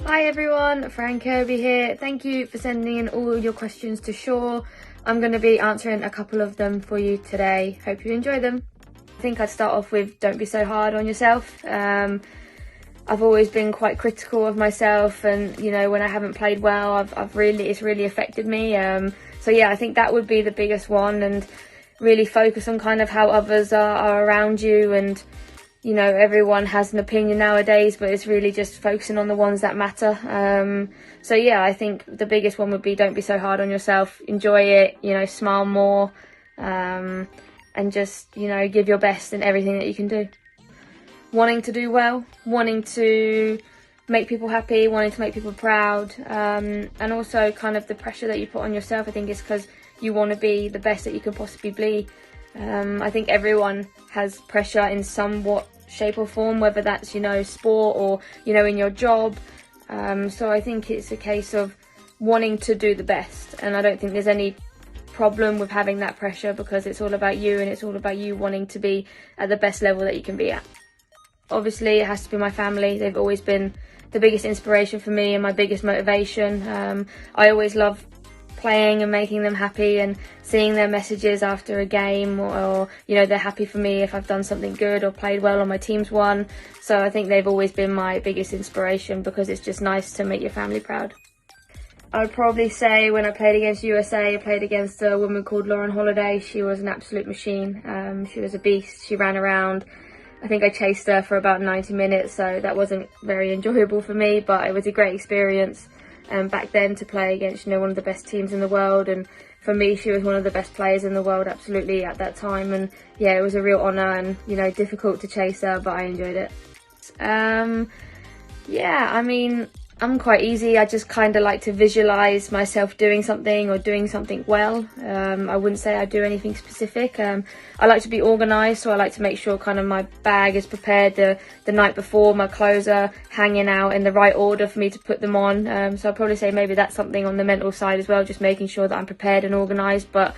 Hi everyone, Fran Kirby here. Thank you for sending in all your questions to Shaw. I'm going to be answering a couple of them for you today. Hope you enjoy them. I think I'd start off with don't be so hard on yourself. I've always been quite critical of myself, and when I haven't played well, it's really affected me. So yeah, I think that would be the biggest one, and really focus on kind of how others are around you. And everyone has an opinion nowadays, but it's really just focusing on the ones that matter. So yeah, I think the biggest one would be don't be so hard on yourself. Enjoy it, smile more, and just, give your best in everything that you can do. Wanting to do well, wanting to make people happy, wanting to make people proud, and also kind of the pressure that you put on yourself, I think, is because you want to be the best that you can possibly be. I think everyone has pressure in somewhat shape or form, whether that's sport or in your job. So I think it's a case of wanting to do the best, and I don't think there's any problem with having that pressure, because it's all about you, and it's all about you wanting to be at the best level that you can be at. Obviously it has to be my family. They've always been the biggest inspiration for me and my biggest motivation. I always love playing and making them happy, and seeing their messages after a game, or they're happy for me if I've done something good or played well or my team's won. So I think they've always been my biggest inspiration, because it's just nice to make your family proud. I would probably say when I played against USA, I played against a woman called Lauren Holiday. She was an absolute machine. She was a beast. She ran around. I think I chased her for about 90 minutes, so that wasn't very enjoyable for me, but it was a great experience. Back then, to play against one of the best teams in the world, and for me she was one of the best players in the world, absolutely, at that time. And yeah, it was a real honour, and difficult to chase her, but I enjoyed it. Yeah, I mean, I'm quite easy. I just kind of like to visualise myself doing something or doing something well. I wouldn't say I do anything specific. I like to be organised, so I like to make sure kind of my bag is prepared the night before, my clothes are hanging out in the right order for me to put them on. So I'd probably say maybe that's something on the mental side as well, just making sure that I'm prepared and organised. But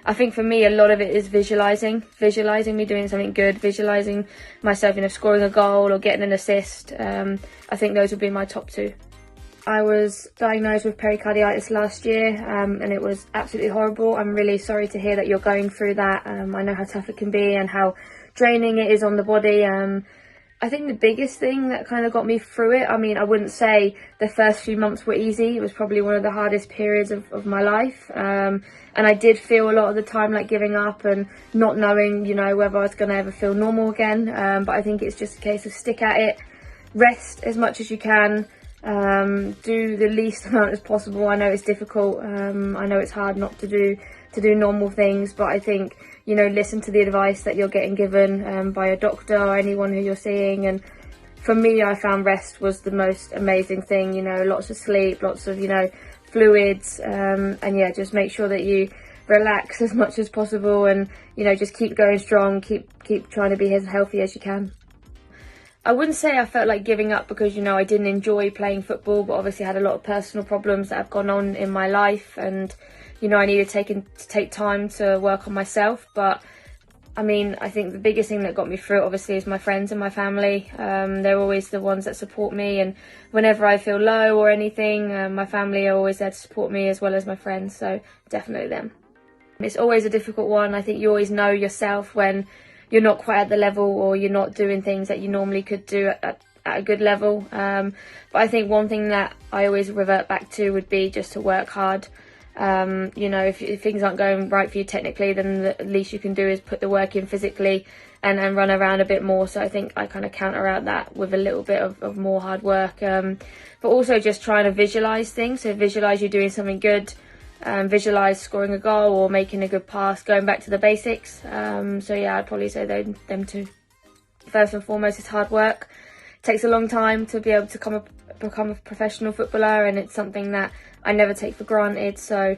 I think for me, a lot of it is visualising me doing something good, visualising myself, scoring a goal or getting an assist. I think those would be my top two. I was diagnosed with pericarditis last year, and it was absolutely horrible. I'm really sorry to hear that you're going through that. I know how tough it can be and how draining it is on the body. I think the biggest thing that kind of got me through it, I mean, I wouldn't say the first few months were easy. It was probably one of the hardest periods of my life. And I did feel a lot of the time like giving up and not knowing, whether I was going to ever feel normal again. But I think it's just a case of stick at it, rest as much as you can, do the least amount as possible. I know it's difficult. I know it's hard not to do normal things, but I think, listen to the advice that you're getting given by a doctor or anyone who you're seeing. And for me, I found rest was the most amazing thing. Lots of sleep, lots of fluids, and yeah, just make sure that you relax as much as possible, and just keep going strong, keep trying to be as healthy as you can. I wouldn't say I felt like giving up, because I didn't enjoy playing football, but obviously I had a lot of personal problems that have gone on in my life, and I needed to take time to work on myself. But I mean, I think the biggest thing that got me through it obviously is my friends and my family. They're always the ones that support me, and whenever I feel low or anything, my family are always there to support me, as well as my friends, so definitely them. It's always a difficult one. I think you always know yourself when you're not quite at the level, or you're not doing things that you normally could do at a good level. But I think one thing that I always revert back to would be just to work hard. If things aren't going right for you technically, then the least you can do is put the work in physically and run around a bit more. So I think I kind of counter out that with a little bit of more hard work. But also just trying to visualise things. So visualise you doing something good. Visualise scoring a goal or making a good pass, going back to the basics. So yeah, I'd probably say them two. First and foremost, it's hard work. It takes a long time to be able to become a professional footballer, and it's something that I never take for granted. So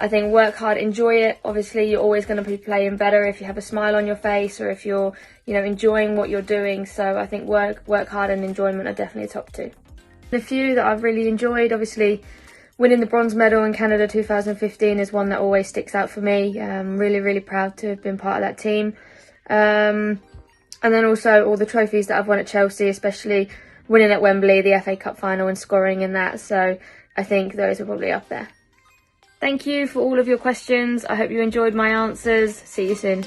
I think work hard, enjoy it. Obviously, you're always going to be playing better if you have a smile on your face, or if you're enjoying what you're doing. So I think work hard and enjoyment are definitely top two. The few that I've really enjoyed, obviously, winning the bronze medal in Canada 2015 is one that always sticks out for me. I'm really, really proud to have been part of that team. And then also all the trophies that I've won at Chelsea, especially winning at Wembley, the FA Cup final and scoring in that. So I think those are probably up there. Thank you for all of your questions. I hope you enjoyed my answers. See you soon.